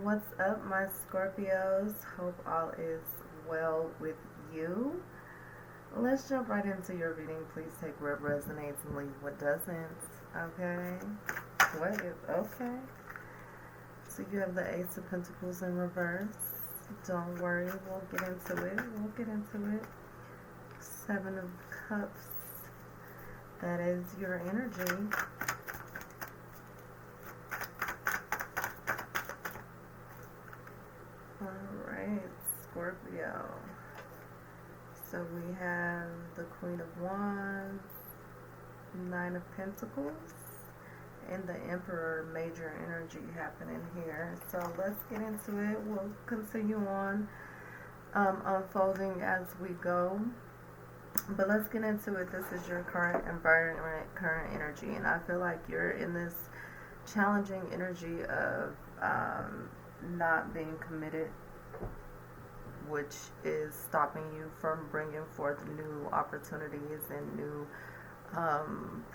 What's up, my Scorpios? Hope all is well with you. Let's jump right into your reading. Please take what resonates and leave what doesn't. Okay? What is okay? So you have the Ace of Pentacles in reverse. Don't worry, we'll get into it. Seven of Cups. That is your energy. Alright, Scorpio. So we have the Queen of Wands, Nine of Pentacles, and the Emperor major energy happening here. So let's get into it. We'll continue on unfolding as we go. But let's get into it. This is your current environment, current energy. And I feel like you're in this challenging energy of not being committed, which is stopping you from bringing forth new opportunities and new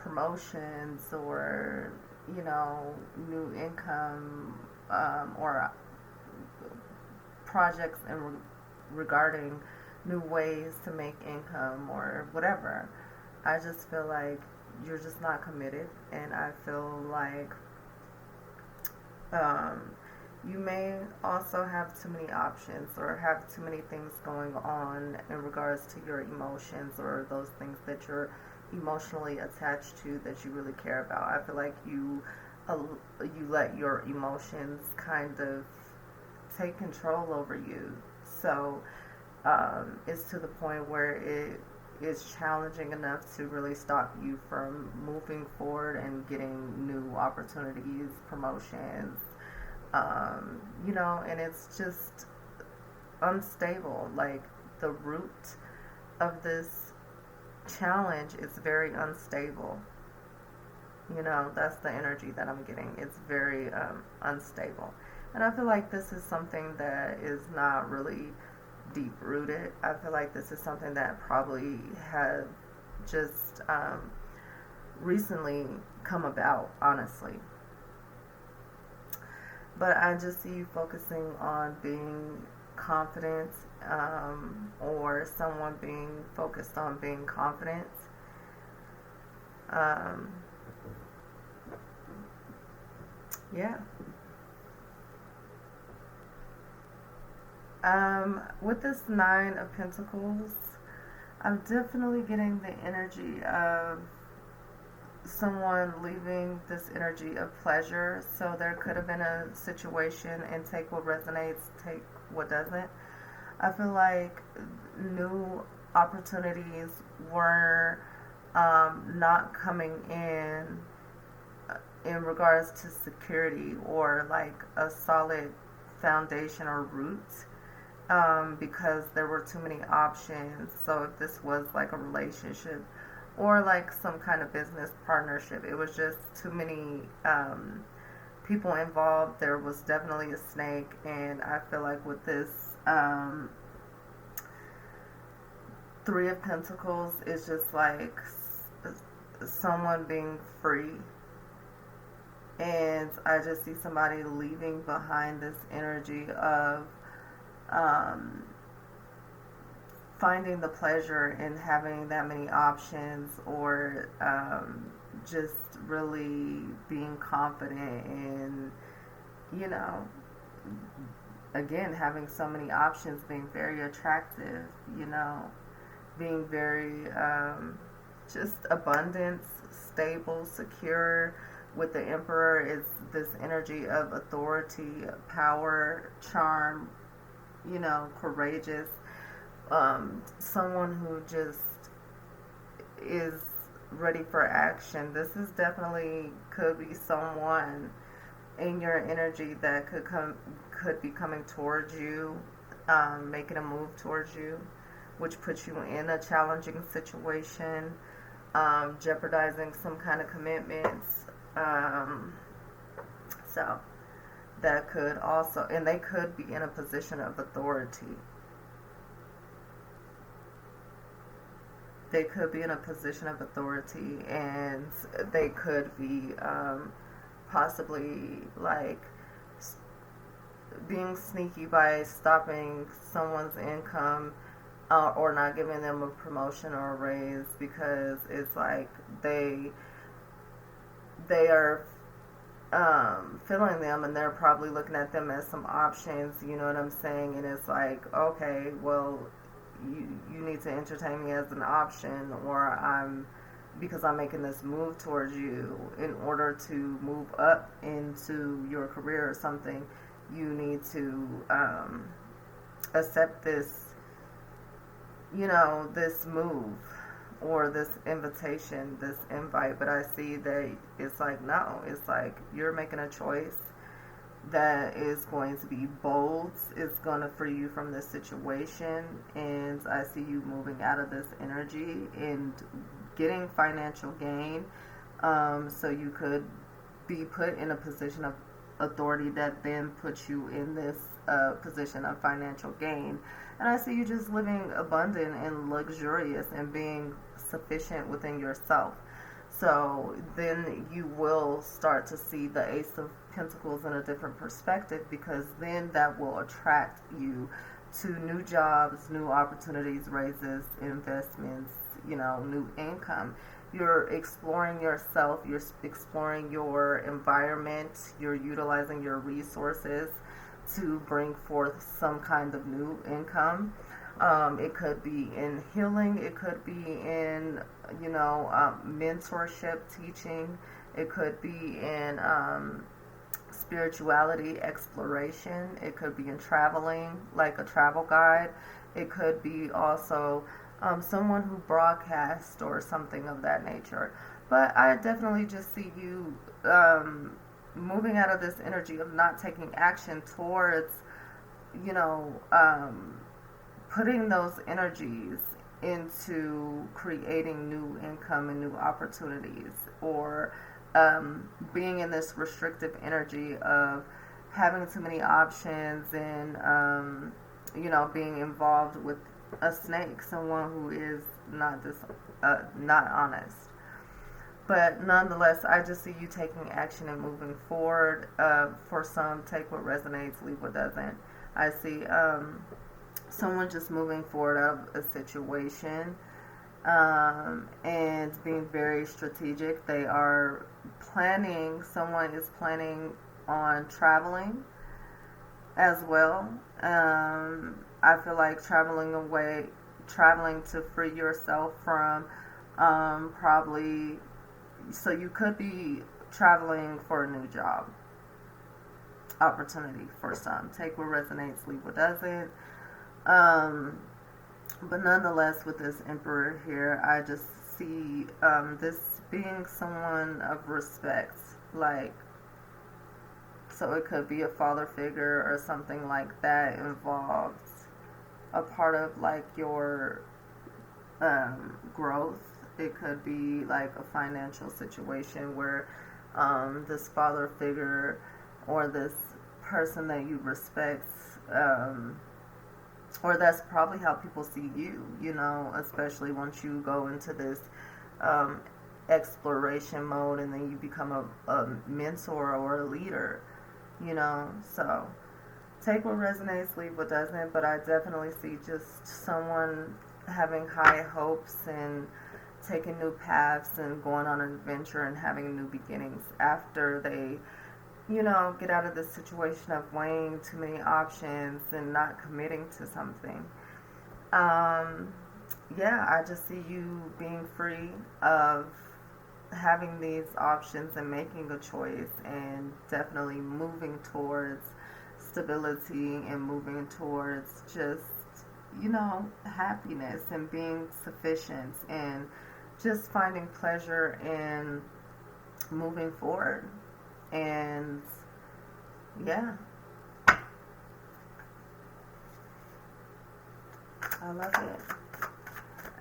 promotions, or new income, or projects regarding new ways to make income or whatever. I just feel like you're just not committed, and I feel like you may also have too many options or have too many things going on in regards to your emotions, or those things that you're emotionally attached to that you really care about. I feel like you let your emotions kind of take control over you. So it's to the point where it is challenging enough to really stop you from moving forward and getting new opportunities, promotions, and it's just unstable. Like, the root of this challenge is very unstable. That's the energy that I'm getting. It's very unstable. And I feel like this is something that is not really deep rooted. I feel like this is something that probably had just recently come about, honestly. But I just see you focusing on being confident, or someone being focused on being confident. Yeah. With this Nine of Pentacles, I'm definitely getting the energy of someone leaving this energy of pleasure. So there could have been a situation, and take what resonates, take what doesn't. I feel like new opportunities were not coming in regards to security, or like a solid foundation or root, because there were too many options. So if this was like a relationship or like some kind of business partnership, it was just too many people involved. There was definitely a snake, and I feel like with this Three of Pentacles, is just like someone being free. And I just see somebody leaving behind this energy of finding the pleasure in having that many options, or just really being confident in, again, having so many options, being very attractive, being very just abundance, stable, secure. With the Emperor, it's this energy of authority, power, charm, courageous. Someone who just is ready for action. This is definitely could be someone in your energy that could be coming towards you, making a move towards you, which puts you in a challenging situation, jeopardizing some kind of commitments. So that could also, and they could be in a position of authority. They could be in a position of authority, and they could be possibly like being sneaky by stopping someone's income, or not giving them a promotion or a raise, because it's like they are feeling them, and they're probably looking at them as some options, you know what I'm saying? And it's like, okay, well, you need to entertain me as an option, or because I'm making this move towards you in order to move up into your career or something, you need to accept this, this move or this invitation, this invite. But I see that it's like, no, it's like you're making a choice that is going to be bold. It's going to free you from this situation. And I see you moving out of this energy and getting financial gain. So you could be put in a position of authority that then puts you in this position of financial gain. And I see you just living abundant and luxurious and being sufficient within yourself. So then you will start to see the Ace of Pentacles in a different perspective, because then that will attract you to new jobs, new opportunities, raises, investments, new income. You're exploring yourself, you're exploring your environment, you're utilizing your resources to bring forth some kind of new income. It could be in healing, it could be in, mentorship, teaching, it could be in spirituality, exploration, it could be in traveling, like a travel guide, it could be also someone who broadcasts or something of that nature. But I definitely just see you moving out of this energy of not taking action towards, putting those energies into creating new income and new opportunities, or being in this restrictive energy of having too many options, and being involved with a snake, someone who is not honest. But nonetheless, I just see you taking action and moving forward. For some, take what resonates, leave what doesn't. I see someone just moving forward out of a situation, and being very strategic. They are someone is planning on traveling as well. I feel like traveling to free yourself from probably, so you could be traveling for a new job opportunity for some. Take what resonates, leave what doesn't. But nonetheless, with this Emperor here, I just see this being someone of respect, like, so it could be a father figure or something like that involved, a part of like your growth. It could be like a financial situation where this father figure or this person that you respect, or that's probably how people see you, especially once you go into this exploration mode, and then you become a mentor or a leader, so take what resonates, leave what doesn't. But I definitely see just someone having high hopes and taking new paths and going on an adventure and having new beginnings after they get out of this situation of weighing too many options and not committing to something. I just see you being free of having these options and making a choice, and definitely moving towards stability and moving towards just, happiness and being sufficient, and just finding pleasure in moving forward. And yeah, I love it.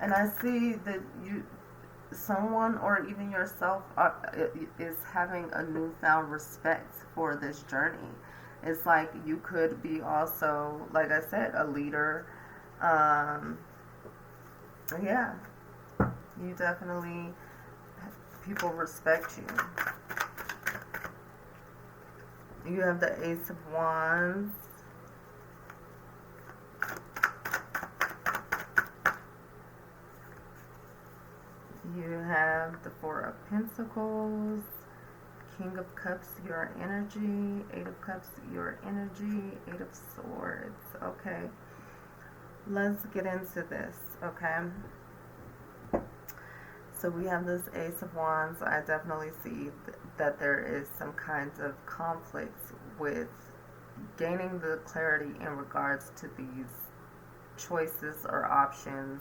And I see that someone or even yourself is having a newfound respect for this journey. It's like you could be also, like I said, a leader. You definitely, people respect you. You have the Ace of Wands, You have the Four of Pentacles, King of Cups, your energy, Eight of Cups, your energy, Eight of Swords. Okay, let's get into this, okay? So we have this Ace of Wands. I definitely see that there is some kind of conflict with gaining the clarity in regards to these choices or options.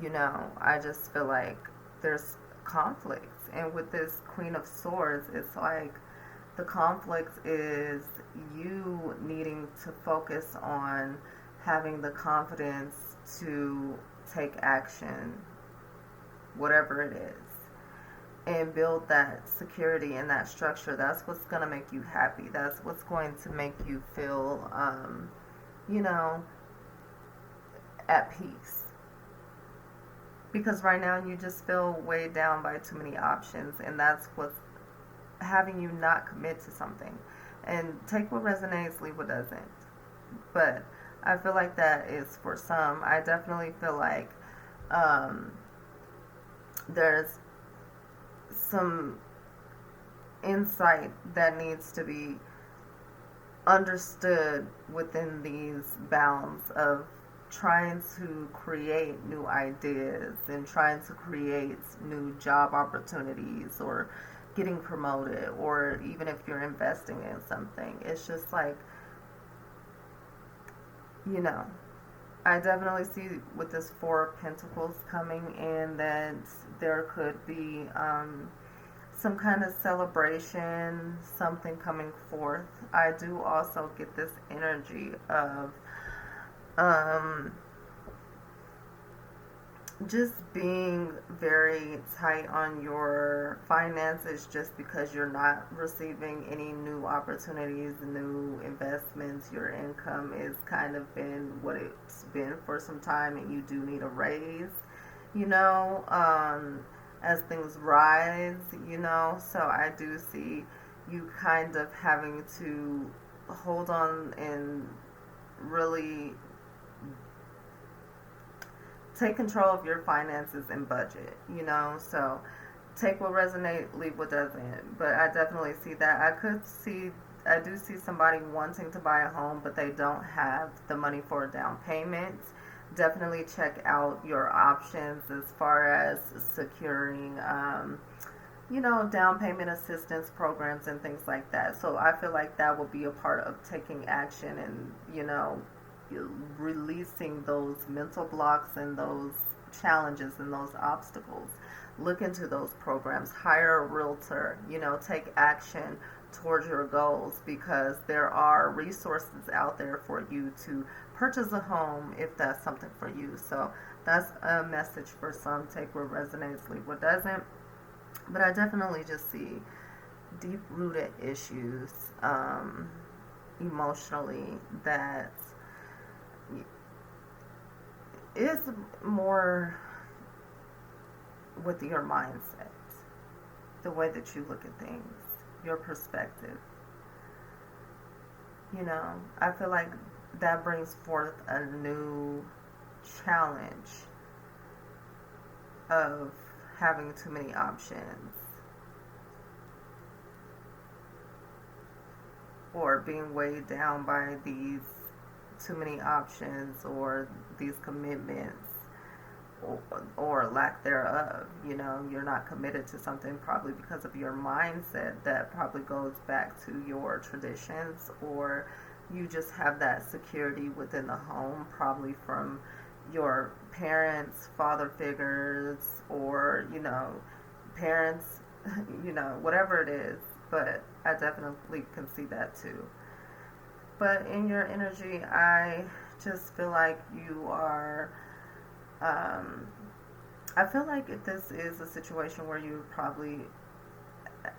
I just feel like there's conflicts. And with this Queen of Swords, it's like the conflict is you needing to focus on having the confidence to take action, whatever it is, and build that security and that structure. That's what's going to make you happy. That's what's going to make you feel, you know, at peace. Because right now you just feel weighed down by too many options, and that's what's having you not commit to something. And take what resonates, leave what doesn't. But I feel like that is for some. I definitely feel like there's some insight that needs to be understood within these bounds of trying to create new ideas and trying to create new job opportunities or getting promoted, or even if you're investing in something. It's just like, I definitely see with this Four of Pentacles coming in that there could be some kind of celebration, something coming forth. I do also get this energy of just being very tight on your finances just because you're not receiving any new opportunities, new investments. Your income is kind of been what it's been for some time, and you do need a raise, as things rise, So I do see you kind of having to hold on and really take control of your finances and budget, So take what resonates, leave what doesn't. But I definitely see that. I do see somebody wanting to buy a home, but they don't have the money for a down payment. Definitely check out your options as far as securing, down payment assistance programs and things like that. So I feel like that will be a part of taking action and, releasing those mental blocks and those challenges and those obstacles. Look into those programs, hire a realtor, take action towards your goals, because there are resources out there for you to purchase a home if that's something for you. So that's a message for some. Take what resonates, leave what doesn't. But I definitely just see deep-rooted issues emotionally that is more with your mindset, the way that you look at things, your perspective. I feel like that brings forth a new challenge of having too many options or being weighed down by these too many options or these commitments or lack thereof. You're not committed to something probably because of your mindset that probably goes back to your traditions, or you just have that security within the home probably from your parents, father figures, or parents, whatever it is. But I definitely can see that too. But in your energy, I just feel like you are, I feel like if this is a situation where you're probably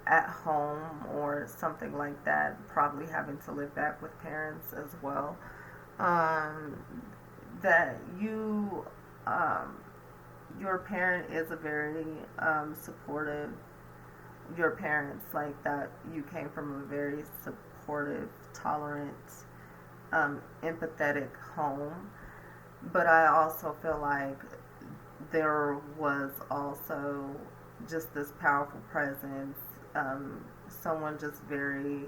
at home or something like that, probably having to live back with parents as well, that your parent is a very supportive, your parents, like that you came from a very supportive, tolerant, empathetic home. But I also feel like there was also just this powerful presence, someone just very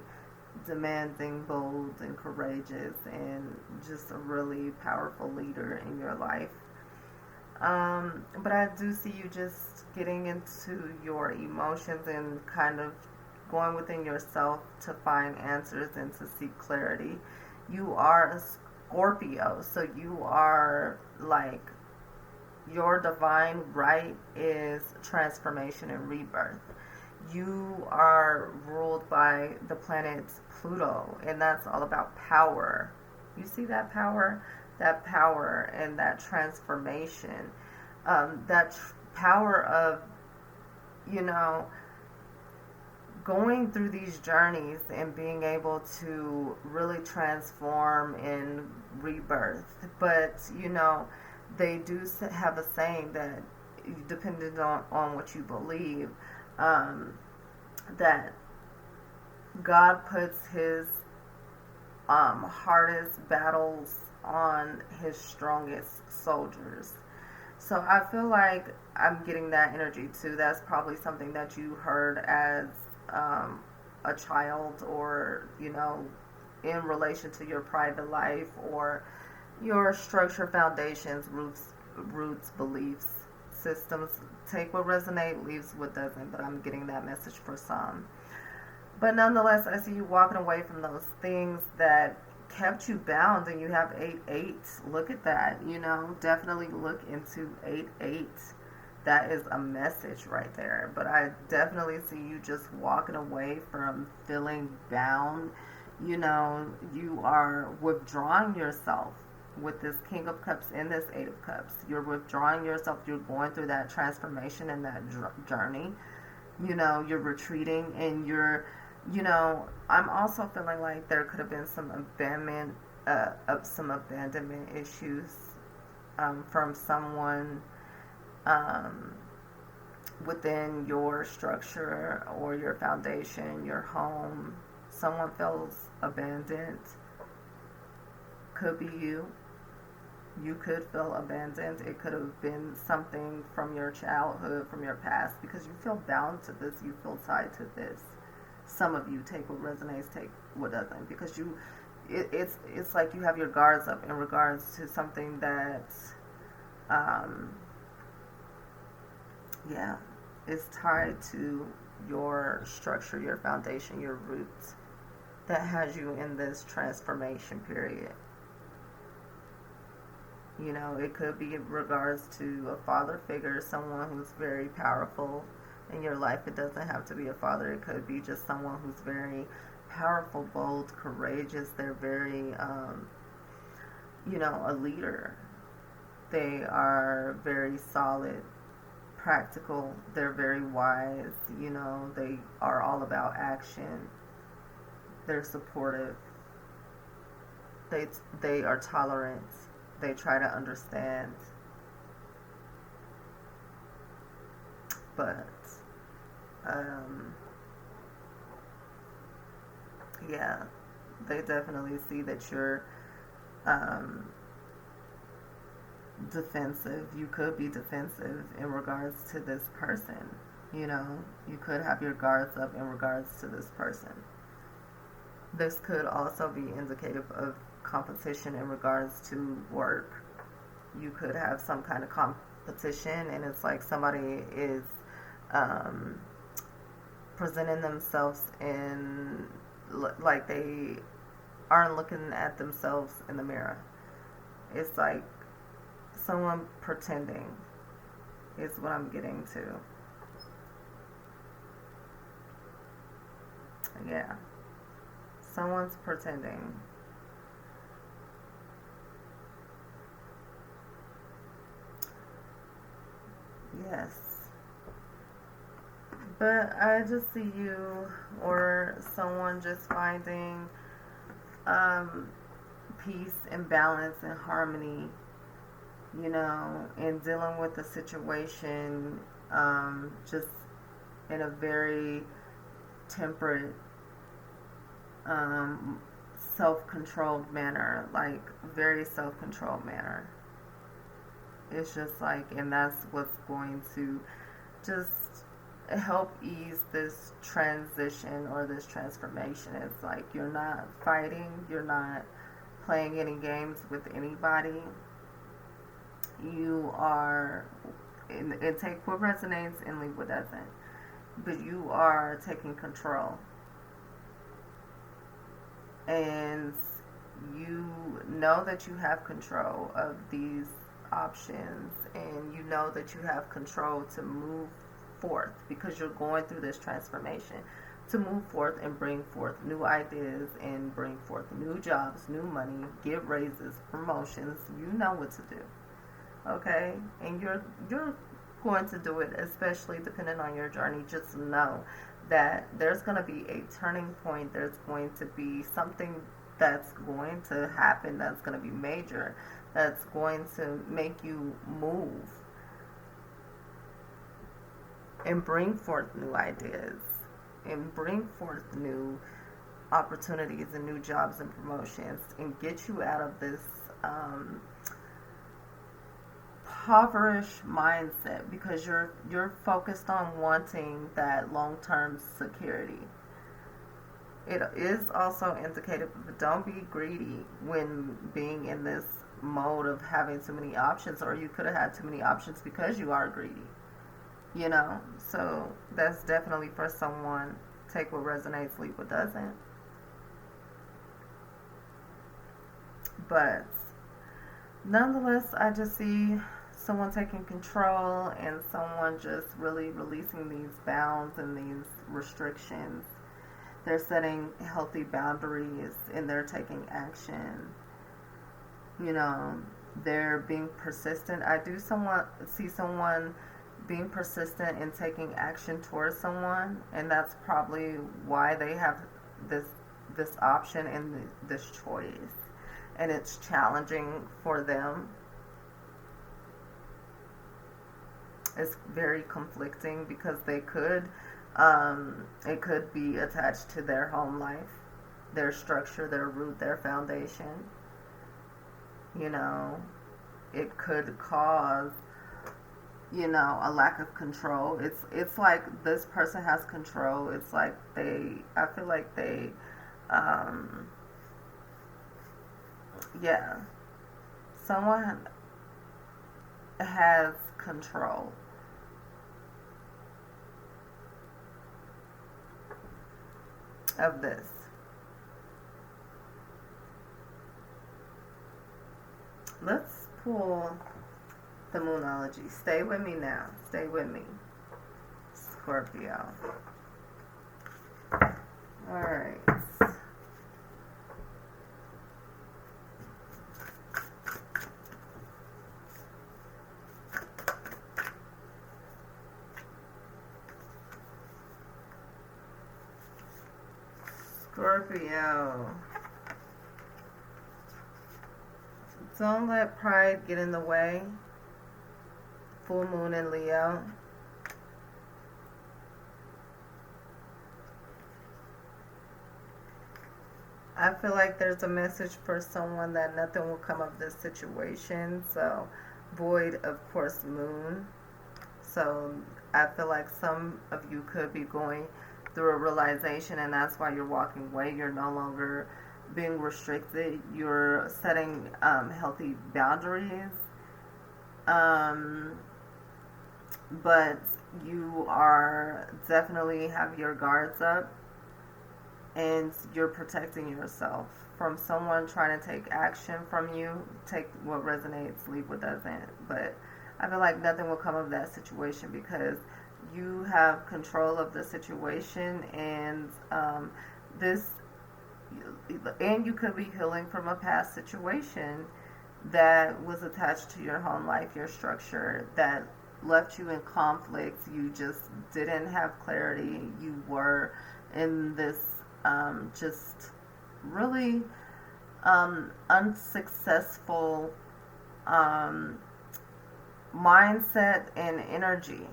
demanding, bold, and courageous, and just a really powerful leader in your life. But I do see you just getting into your emotions and kind of going within yourself to find answers and to seek clarity. You are a Scorpio, so you are like your divine right is transformation and rebirth. You are ruled by the planet Pluto, and that's all about power. You see that power? That power and that transformation. Power of, you know, going through these journeys and being able to really transform in rebirth. But, they do have a saying that, depending on what you believe, that God puts his hardest battles on his strongest soldiers. So I feel like I'm getting that energy too. That's probably something that you heard as a child, or, in relation to your private life or your structure, foundations, roots, beliefs, systems. Take what resonates, leaves what doesn't. But I'm getting that message for some. But nonetheless, I see you walking away from those things that kept you bound, and you have 8-8. Look at that. Definitely look into 8-8. That is a message right there. But I definitely see you just walking away from feeling bound. You are withdrawing yourself with this King of Cups and this Eight of Cups. You're withdrawing yourself. You're going through that transformation and that journey. You're retreating, and I'm also feeling like there could have been some abandonment issues from someone within your structure or your foundation, your home. Someone feels abandoned. Could be you. You could feel abandoned. It could have been something from your childhood, from your past, because you feel bound to this. You feel tied to this. Some of you, take what resonates, take what doesn't, because it's like you have your guards up in regards to something that is tied to your structure, your foundation, your roots, that has you in this transformation period. It could be in regards to a father figure, someone who's very powerful in your life. It doesn't have to be a father. It could be just someone who's very powerful, bold, courageous. They're very, a leader. They are very solid, practical. They're very wise. They are all about action. They're supportive. They are tolerant. They try to understand. But they definitely see that you're defensive. You could be defensive in regards to this person. You could have your guards up in regards to this person. This could also be indicative of competition in regards to work. You could have some kind of competition, and it's like somebody is presenting themselves in, like they aren't looking at themselves in the mirror. It's like someone pretending is what I'm getting to. Yeah. Someone's pretending. Yes. But I just see you or someone just finding peace and balance and harmony, and dealing with the situation just in a very temperate, self-controlled manner, like very self-controlled manner. It's just like, and that's what's going to just help ease this transition or this transformation. It's like you're not fighting, you're not playing any games with anybody. You are, and take what resonates and leave what doesn't. But you are taking control. And you know that you have control of these options, and you know that you have control to move forth because you're going through this transformation to move forth and bring forth new ideas and bring forth new jobs, new money, get raises, promotions. You know what to do. Okay? And you're going to do it, especially depending on your journey. Just know that there's going to be a turning point. There's going to be something that's going to happen that's going to be major, that's going to make you move and bring forth new ideas and bring forth new opportunities and new jobs and promotions and get you out of this impoverished mindset, because you're focused on wanting that long-term security. It is also indicated, but don't be greedy when being in this mode of having too many options, or you could have had too many options because you are greedy. You know, so that's definitely for someone. Take what resonates, leave what doesn't. But nonetheless, I just see someone taking control and someone just really releasing these bounds and these restrictions. They're setting healthy boundaries and they're taking action. You know, they're being persistent. I do see someone being persistent in taking action towards someone, and that's probably why they have this option and this choice, and it's challenging for them. It's very conflicting because they could it could be attached to their home life, their structure, their root, their foundation. You know, it could cause, you know, a lack of control. It's like this person has control. It's like I feel like yeah, someone has control of this. Let's pull the Moonology. Stay with me now. Stay with me, Scorpio. Alright. Scorpio. Don't let pride get in the way. Full moon in Leo. I feel like there's a message for someone that nothing will come of this situation. So, void, of course, moon. So, I feel like some of you could be going through a realization, and that's why you're walking away. You're no longer being restricted. You're setting healthy boundaries. But you are definitely have your guards up, and you're protecting yourself from someone trying to take action from you. Take what resonates, leave what doesn't. But I feel like nothing will come of that situation because you have control of the situation, and and you could be healing from a past situation that was attached to your home life, your structure, that left you in conflict. You just didn't have clarity. You were in this just really unsuccessful mindset and energy.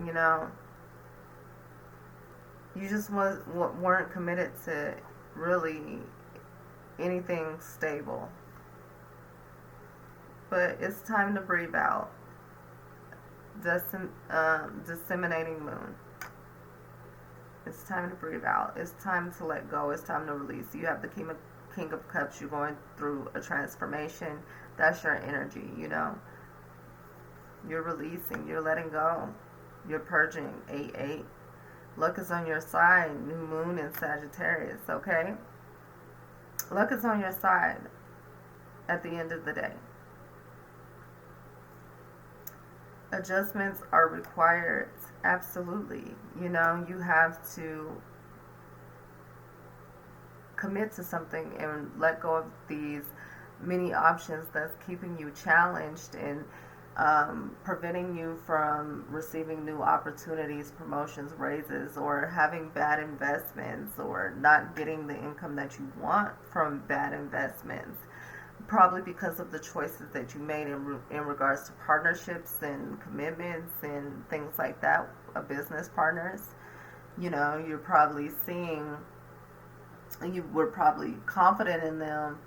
You know, you just weren't committed to really anything stable. but it's time to breathe out. Disseminating moon. It's time to breathe out. It's time to let go. It's time to release. You have the King of Cups. You're going through a transformation. That's your energy, you know. You're releasing. You're letting go. You're purging. 8-8. Luck is on your side. New moon in Sagittarius, okay? Luck is on your side at the end of the day. Adjustments are required. Absolutely. You know, you have to commit to something and let go of these many options that's keeping you challenged and preventing you from receiving new opportunities, promotions, raises, or having bad investments, or not getting the income that you want from bad investments. Probably because of the choices that you made in regards to partnerships and commitments and things like that, business partners. You know, you're probably seeing, you were probably confident in them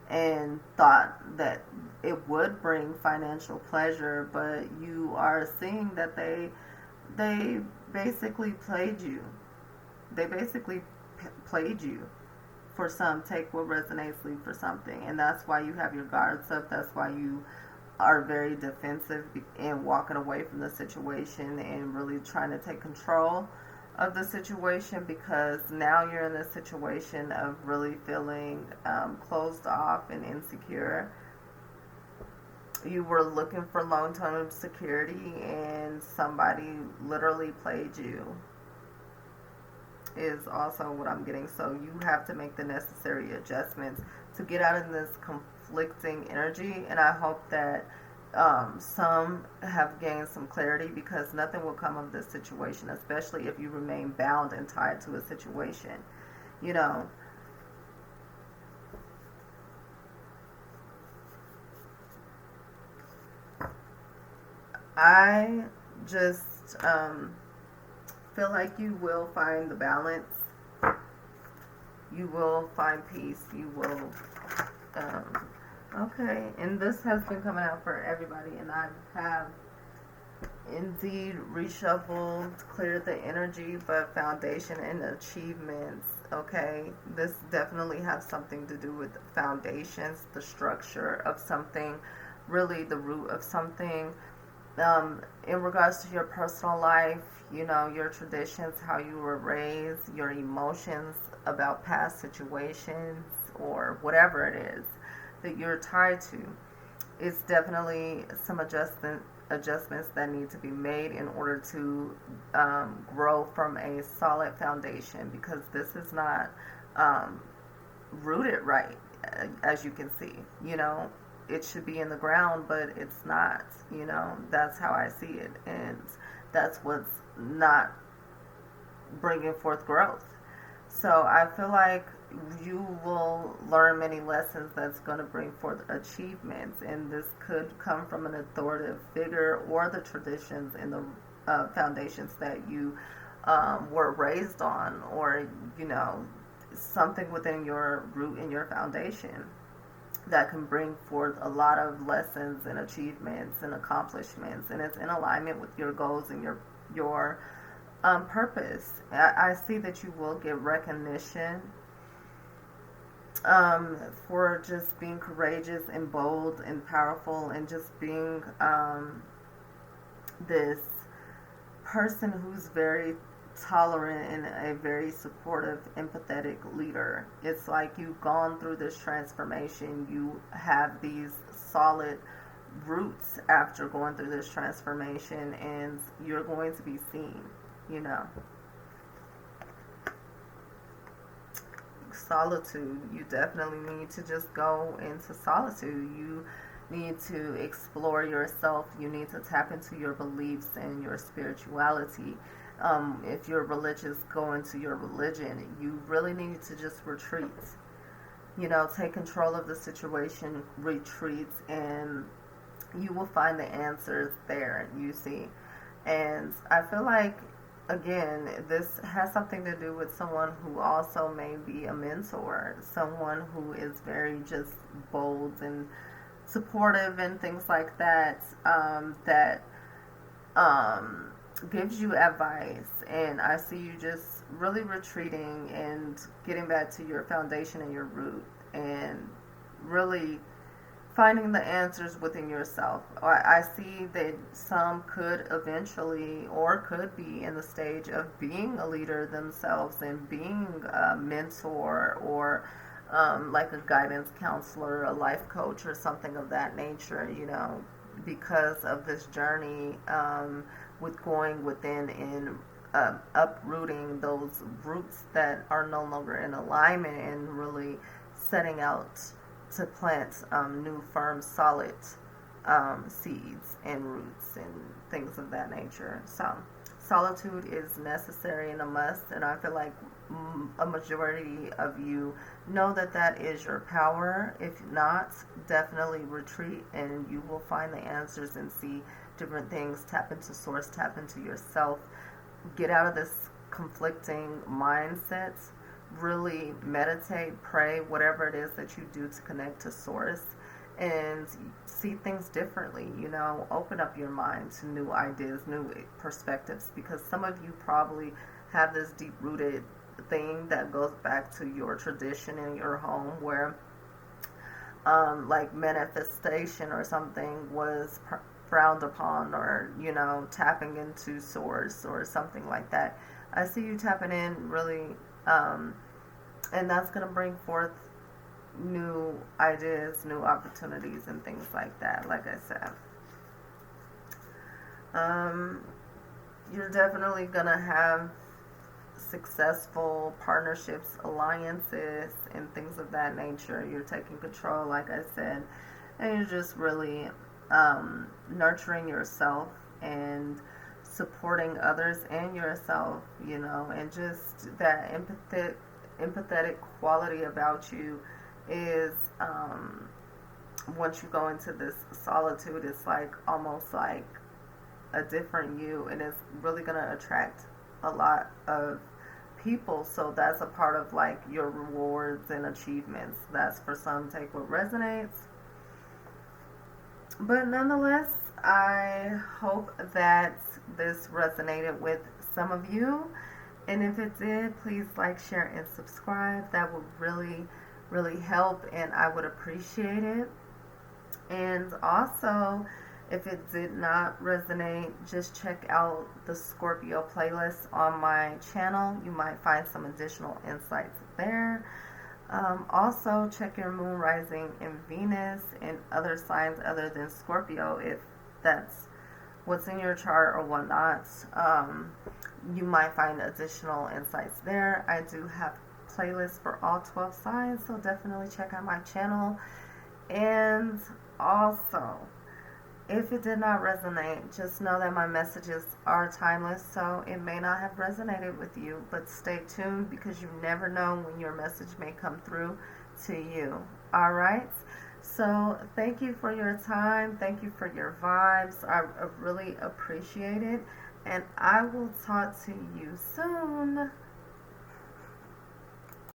and thought that it would bring financial pleasure, but you are seeing that they basically played you. They basically played you. For some, take what resonates, leave for something. And that's why you have your guards up. That's why you are very defensive and walking away from the situation and really trying to take control of the situation, because now you're in a situation of really feeling closed off and insecure. You were looking for long-term security and somebody literally played you, is also what I'm getting. So you have to make the necessary adjustments to get out of this conflicting energy, and I hope that some have gained some clarity, because nothing will come of this situation, especially if you remain bound and tied to a situation. You know, I just feel like you will find the balance. You will find peace. You will okay, and this has been coming out for everybody, and I have indeed reshuffled, cleared the energy, but foundation and achievements, okay? This definitely has something to do with foundations, the structure of something, really the root of something. In regards to your personal life, you know, your traditions, how you were raised, your emotions about past situations, or whatever it is that you're tied to, it's definitely some adjustments that need to be made in order to grow from a solid foundation, because this is not rooted right, as you can see. You know, it should be in the ground, but it's not. You know, that's how I see it, and that's what's not bringing forth growth. So I feel like you will learn many lessons that's going to bring forth achievements, and this could come from an authoritative figure or the traditions and the foundations that you were raised on, or, you know, something within your root and your foundation that can bring forth a lot of lessons and achievements and accomplishments, and it's in alignment with your goals and your purpose. I see that you will get recognition for just being courageous and bold and powerful, and just being this person who's very tolerant and a very supportive, empathetic leader. It's like you've gone through this transformation. You have these solid roots after going through this transformation, and you're going to be seen, you know. Solitude. You definitely need to just go into solitude. You need to explore yourself. You need to tap into your beliefs and your spirituality. If you're religious, go into your religion. You really need to just retreat. You know, take control of the situation, retreat, and you will find the answers there, you see. And I feel like, again, this has something to do with someone who also may be a mentor, someone who is very just bold and supportive and things like that, that um, gives you advice. And I see you just really retreating and getting back to your foundation and your root, and really finding the answers within yourself. I see that some could eventually or could be in the stage of being a leader themselves and being a mentor, or like a guidance counselor, a life coach, or something of that nature, because of this journey, with going within and uprooting those roots that are no longer in alignment, and really setting out to plant new, firm, solid seeds and roots and things of that nature. So, solitude is necessary and a must, and I feel like a majority of you know that that is your power. If not, definitely retreat, and you will find the answers and see different things. Tap into source, tap into yourself, get out of this conflicting mindset. Really meditate, pray, whatever it is that you do to connect to source, and see things differently. Open up your mind to new ideas, new perspectives, because some of you probably have this deep rooted thing that goes back to your tradition in your home, where like manifestation or something was frowned upon, or tapping into source or something like that. I see you tapping in really, and that's going to bring forth new ideas, new opportunities, and things like that. Like I said, you're definitely going to have successful partnerships, alliances, and things of that nature. You're taking control, like I said, and you're just really nurturing yourself and supporting others and yourself, and just that empathetic quality about you is, once you go into this solitude, it's like almost like a different you, and it's really going to attract a lot of people. So that's a part of like your rewards and achievements. That's for some, take what resonates. But nonetheless, I hope that this resonated with some of you. And if it did, please like, share, and subscribe. That would really, really help, and I would appreciate it. And also, if it did not resonate, just check out the Scorpio playlist on my channel. You might find some additional insights there. Also, check your moon, rising, and Venus, and other signs other than Scorpio, if that's what's in your chart or whatnot. You might find additional insights there. I do have playlists for all 12 signs, so definitely check out my channel. And also, if it did not resonate, just know that my messages are timeless, so it may not have resonated with you, but stay tuned, because you never know when your message may come through to you. All right? So thank you for your time. Thank you for your vibes. I really appreciate it, and I will talk to you soon.